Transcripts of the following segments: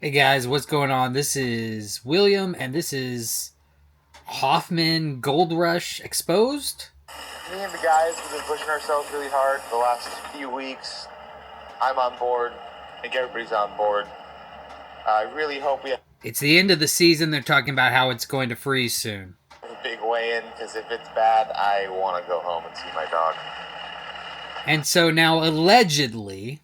Hey guys, what's going on? This is William, and this is Hoffman Gold Rush Exposed. Me and the guys have been pushing ourselves really hard the last few weeks. I'm on board. I think everybody's on board. I really hope we have It's the end of the season. They're talking about how it's going to freeze soon. a big weigh-in, because if it's bad, I want to go home and see my dog. And so now, allegedly,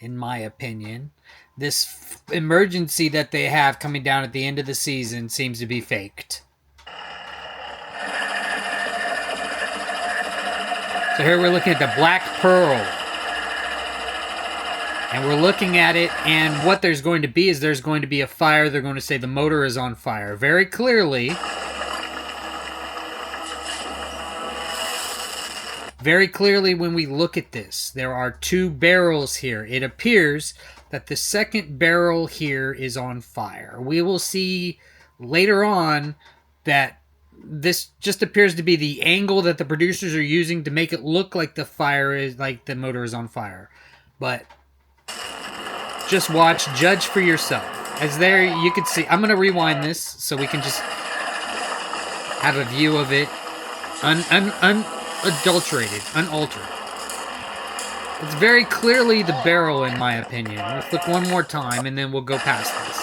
in my opinion, this emergency that they have coming down at the end of the season seems to be faked. So here we're looking at the Black Pearl. And we're looking at it, and what there's going to be is there's going to be a fire. They're going to say the motor is on fire. Very clearly, when we look at this, there are two barrels here. It appears that the second barrel here is on fire. We will see later on that this just appears to be the angle that the producers are using to make it look like the fire is, like the motor is on fire. But just watch, judge for yourself. As there, you can see, I'm going to rewind this so we can just have a view of it unadulterated, unaltered. It's very clearly the barrel, in my opinion. Let's look one more time, and then we'll go past this.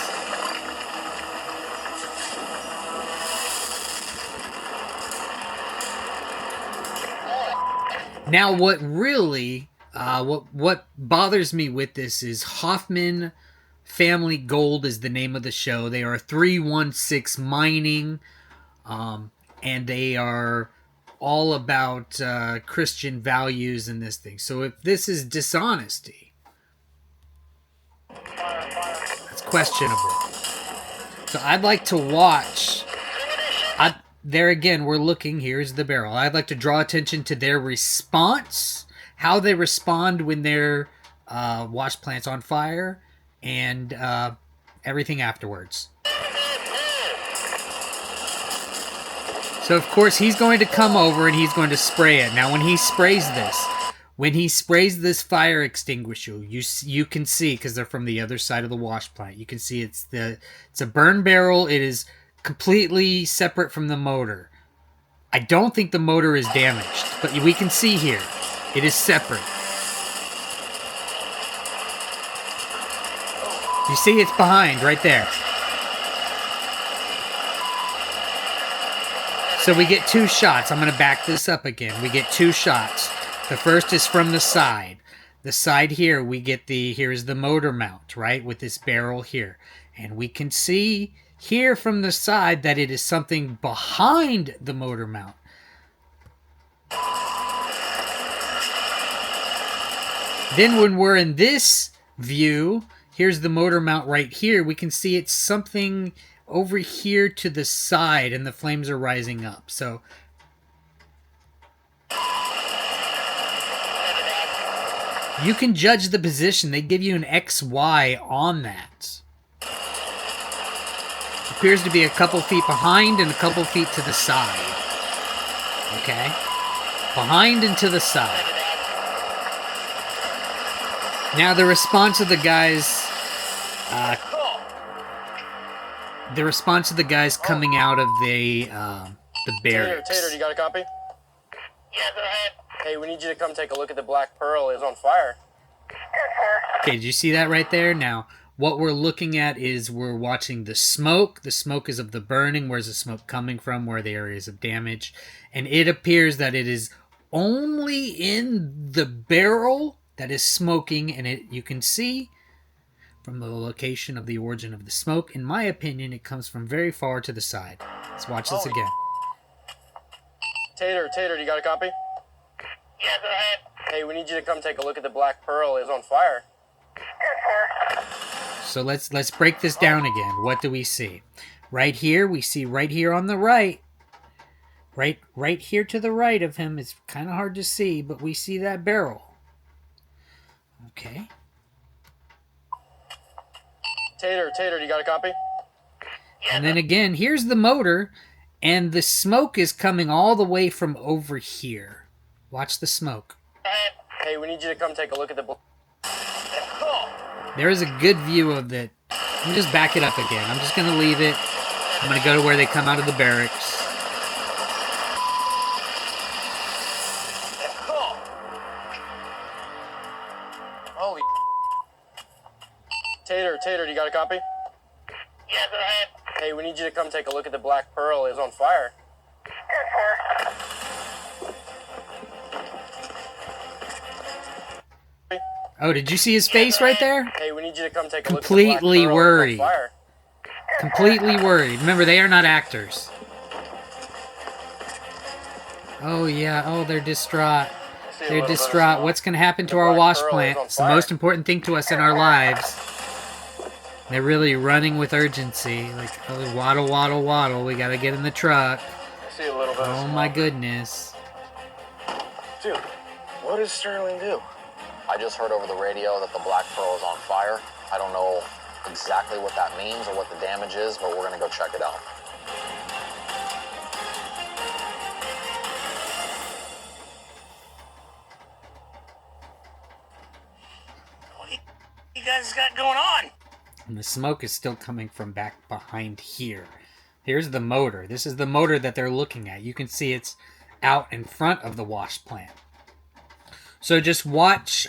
Now, what really, what bothers me with this is Hoffman Family Gold is the name of the show. They are 316 Mining, and they are all about Christian values in this thing. So if this is dishonesty, it's questionable. So I'd like to watch. There again, we're looking. Here's the barrel. I'd like to draw attention to their response, how they respond when their wash plant's on fire, and everything afterwards. So, of course, he's going to come over and he's going to spray it. Now, when he sprays this fire extinguisher, you can see, because they're from the other side of the wash plant, you can see it's a burn barrel. It is completely separate from the motor. I don't think the motor is damaged, but we can see here, it is separate. You see it's behind, right there. So we get two shots. I'm going to back this up again. We get two shots. The first is from the side. The side here, we get here's the motor mount, right, with this barrel here. And we can see here from the side that it is something behind the motor mount. Then when we're in this view, here's the motor mount right here. We can see it's something over here to the side, and the flames are rising up. So you can judge the position. They give you an XY on that. It appears to be a couple feet behind and a couple feet to the side. Okay? Behind and to the side. Now the response of the guys coming out of the barracks. Tater, you got a copy? Yeah, go ahead. Hey, we need you to come take a look at the Black Pearl. It's on fire. Okay, did you see that right there? Now, what we're looking at is we're watching the smoke. The smoke is of the burning. Where's the smoke coming from? Where are the areas of damage? And it appears that it is only in the barrel that is smoking, and you can see from the location of the origin of the smoke. In my opinion, it comes from very far to the side. Let's watch this again. Tater, you got a copy? Yeah, go ahead. Hey, we need you to come take a look at the Black Pearl. It's on fire. So let's break this down again. What do we see? Right here, we see right here on the right. Right here to the right of him. It's kind of hard to see, but we see that barrel. Okay. Tater, you got a copy? And then again, here's the motor, and the smoke is coming all the way from over here. Watch the smoke. Hey, we need you to come take a look at the... There is a good view of it Let me just back it up again. I'm just going to leave it. I'm going to go to where they come out of the barracks. Holy Tater, do you got a copy? Yeah, go ahead. Hey, we need you to come take a look at the Black Pearl. It's on fire. Yes, sir. Oh, did you see his face right there? Hey, we need you to come take a look at the Black Completely Pearl. worried. It's on fire. Completely worried. Remember, they are not actors. Oh, yeah. Oh, they're distraught. They're distraught. What's going to happen to our wash plant? It's the most important thing to us in our lives. They're really running with urgency. Like, oh, waddle, waddle, waddle. We got to get in the truck. I see a little bit. Oh, my goodness. Dude, what does Sterling do? I just heard over the radio that the Black Pearl is on fire. I don't know exactly what that means or what the damage is, but we're gonna go check it out. What do you guys got going on? And the smoke is still coming from back behind here. Here's the motor. This is the motor that they're looking at. You can see it's out in front of the wash plant. So just watch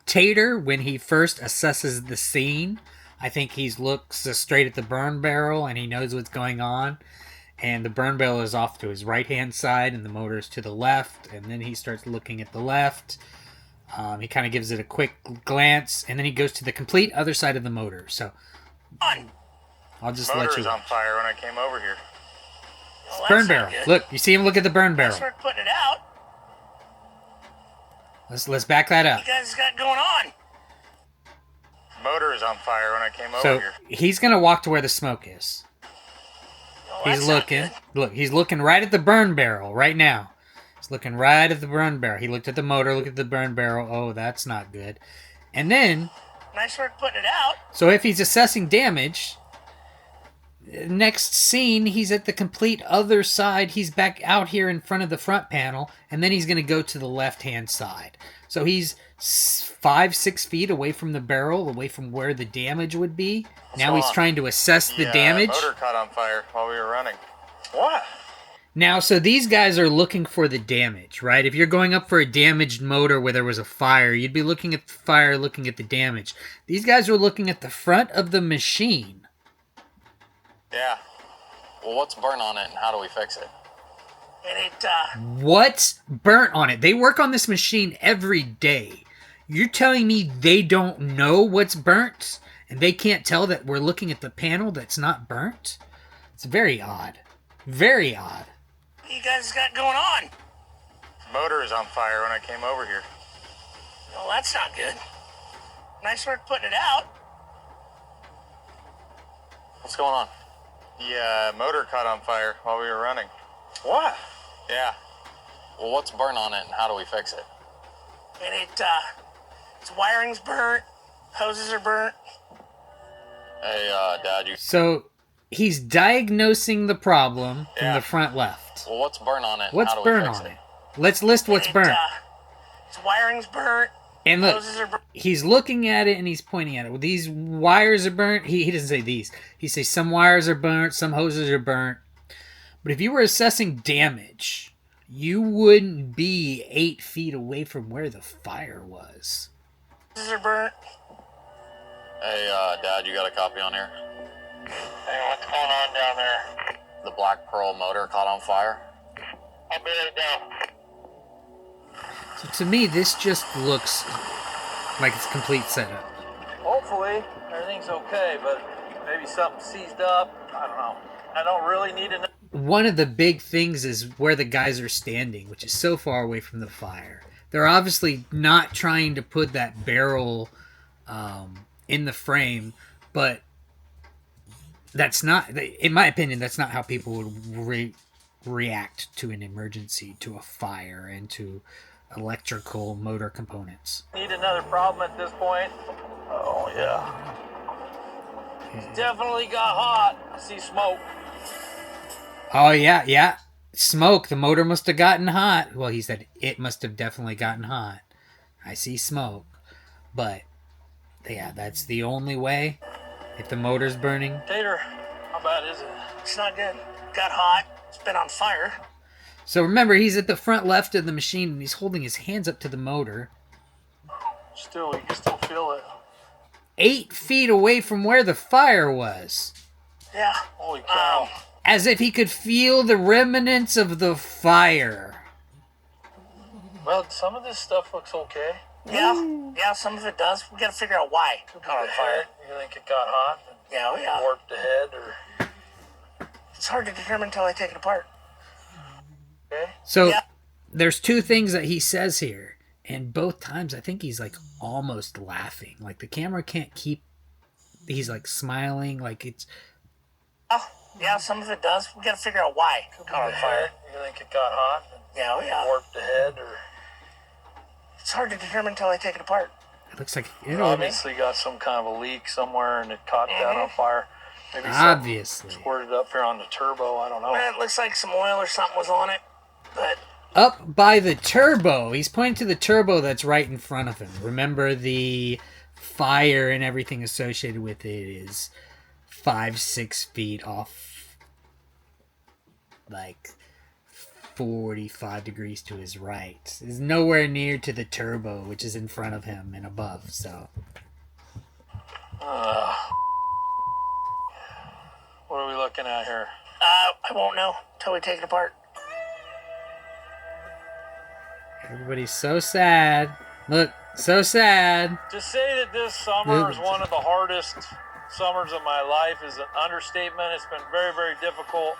Tater when he first assesses the scene. I think he looks straight at the burn barrel and he knows what's going on. And the burn barrel is off to his right-hand side and the motor is to the left. And then he starts looking at the left. He kind of gives it a quick glance, and then he goes to the complete other side of the motor. So I'll just let you. Motor is on fire when I came over here. Well, Burn that's not barrel. good. Look, you see him look at the burn barrel. Thanks for putting it out. Let's back that up. What you guys got going on? Motor is on fire when I came over So here. he's gonna walk to where the smoke is. Well, He's that's not looking. good. Look, he's looking right at the burn barrel right now. He's looking right at the burn barrel. He looked at the motor, looked at the burn barrel. Oh, that's not good. And then, Nice work putting it out. so if he's assessing damage, next scene, he's at the complete other side. He's back out here in front of the front panel, and then he's going to go to the left-hand side. So he's 5-6 feet away from the barrel, away from where the damage would be. Now he's trying to assess the damage. Motor caught on fire while we were running. What? Now, so these guys are looking for the damage, right? If you're going up for a damaged motor where there was a fire, you'd be looking at the fire, looking at the damage. These guys are looking at the front of the machine. Yeah. Well, what's burnt on it and how do we fix it? And it, What's burnt on it? They work on this machine every day. You're telling me they don't know what's burnt? And they can't tell that we're looking at the panel that's not burnt? It's very odd. Very odd. what you guys got going on? Motor is on fire when I came over here. Well, that's not good. Nice work putting it out. What's going on? The motor caught on fire while we were running. What? Yeah. Well, what's burnt on it and how do we fix it? And it, its wiring's burnt. Hoses are burnt. Hey, Dad, you... So he's diagnosing the problem from Yeah. the front left. Well, what's burnt on it and What's how do we burnt fix on it? it? Let's list what's And burnt. its wiring's burnt. And look, Hoses are burnt. he's looking at it and he's pointing at it. Well, these wires are burnt. He doesn't say these. He says some wires are burnt, some hoses are burnt. But if you were assessing damage, you wouldn't be 8 feet away from where the fire was. Hoses are burnt. Hey, Dad, you got a copy on here? Hey, what's going on down there? The Black Pearl motor caught on fire? I'll be right down. So to me, this just looks like it's a complete setup. Hopefully, everything's okay, but maybe something seized up. I don't know. I don't really need to know. One of the big things is where the guys are standing, which is so far away from the fire. They're obviously not trying to put that barrel in the frame, but that's not, in my opinion, that's not how people would react to an emergency, to a fire, and to electrical motor components. Need another problem at this point. Oh, yeah. It's definitely got hot. I see smoke. Oh, yeah. Smoke. The motor must have gotten hot. Well, he said it must have definitely gotten hot. I see smoke. But, yeah, that's the only way. If the motor's burning. Tater, how bad is it? It's not good. Got hot. It's been on fire. So remember, he's at the front left of the machine and he's holding his hands up to the motor. Still, you can still feel it. 8 feet away from where the fire was. Yeah. Holy cow. As if he could feel the remnants of the fire. Well, some of this stuff looks okay. Yeah, some of it does. We gotta figure out why it caught on fire. You think it got hot? And Yeah. warped the head, or It's hard to determine until I take it apart. okay? So Yeah. there's 2 things that he says here. And both times I think he's like almost laughing. Like the camera can't keep... He's like smiling like it's... Yeah, some of it does. We gotta figure out why it caught on fire. You think it got hot? And Yeah. warped the head, or It's hard to determine until I take it apart. It looks like... obviously got some kind of a leak somewhere and it caught that on fire. Maybe Obviously. something squirted up here on the turbo. I don't know. Well, it looks like some oil or something was on it, but Up by the turbo. He's pointing to the turbo that's right in front of him. Remember, the fire and everything associated with it is 5-6 feet off, like 45 degrees to his right. It's nowhere near to the turbo, which is in front of him and above. So What are we looking at here? I won't know until we take it apart. everybody's so sad. Look, so sad. To say that this summer is one of the hardest summers of my life is an understatement. It's been very, very difficult.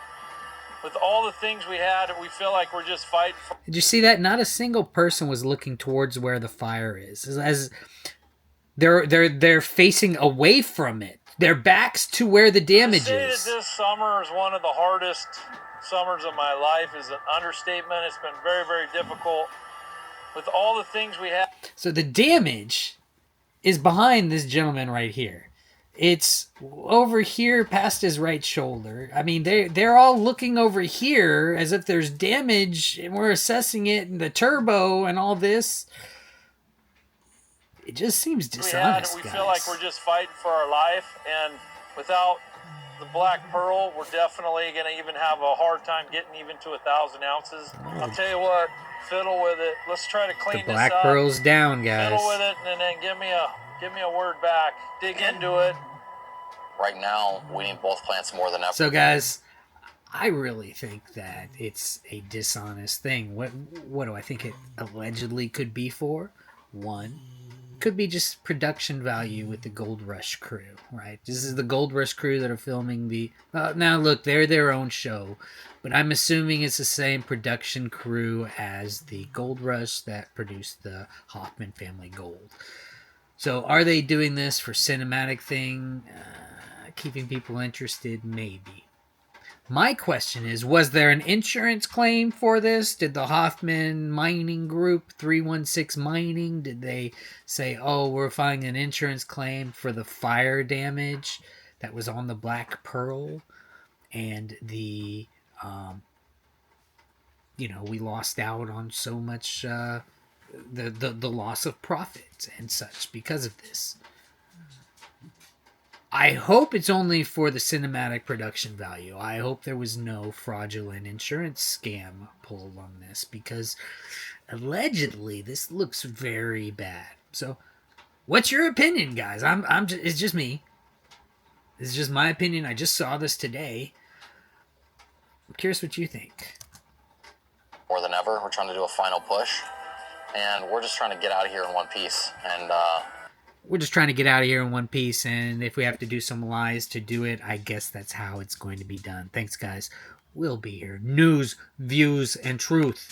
With all the things we had, we feel like we're just fighting for... Did you see that? Not a single person was looking towards where the fire is. As they're facing away from it. Their backs to where the damage To say is. that this summer is one of the hardest summers of my life is an understatement. It's been very, very difficult. With all the things we had... So the damage is behind this gentleman right here. It's over here past his right shoulder. I mean, they're all looking over here as if there's damage, and we're assessing it, and the turbo and all this. It just seems dishonest, we guys. feel like we're just fighting for our life, and without the Black Pearl, we're definitely going to even have a hard time getting even to 1,000 ounces. I'll tell you what, fiddle with it. Let's try to clean The this Black up. Pearl's down, guys. Fiddle with it, and then give me a word back. Dig into it. Right now, we need both plants more than ever. So, guys, I really think that it's a dishonest thing. What do I think it allegedly could be for? One, could be just production value with the Gold Rush crew, right? This is the Gold Rush crew that are filming the... now, look, they're their own show, but I'm assuming it's the same production crew as the Gold Rush that produced the Hoffman Family Gold. So, are they doing this for cinematic thing? Keeping people interested? Maybe. My question is, was there an insurance claim for this? Did the Hoffman Mining Group, 316 Mining, did they say, oh, we're filing an insurance claim for the fire damage that was on the Black Pearl and the, we lost out on so much, the loss of profits and such because of this? I hope it's only for the cinematic production value. I hope there was no fraudulent insurance scam pulled on this, because allegedly this looks very bad. So, what's your opinion, guys? It's just me. It's just my opinion. I just saw this today. I'm curious what you think. More than ever, we're trying to do a final push, and we're just trying to get out of here in one piece. And we're just trying to get out of here in one piece, and if we have to do some lies to do it, I guess that's how it's going to be done. Thanks, guys. We'll be here. News, views, and truth.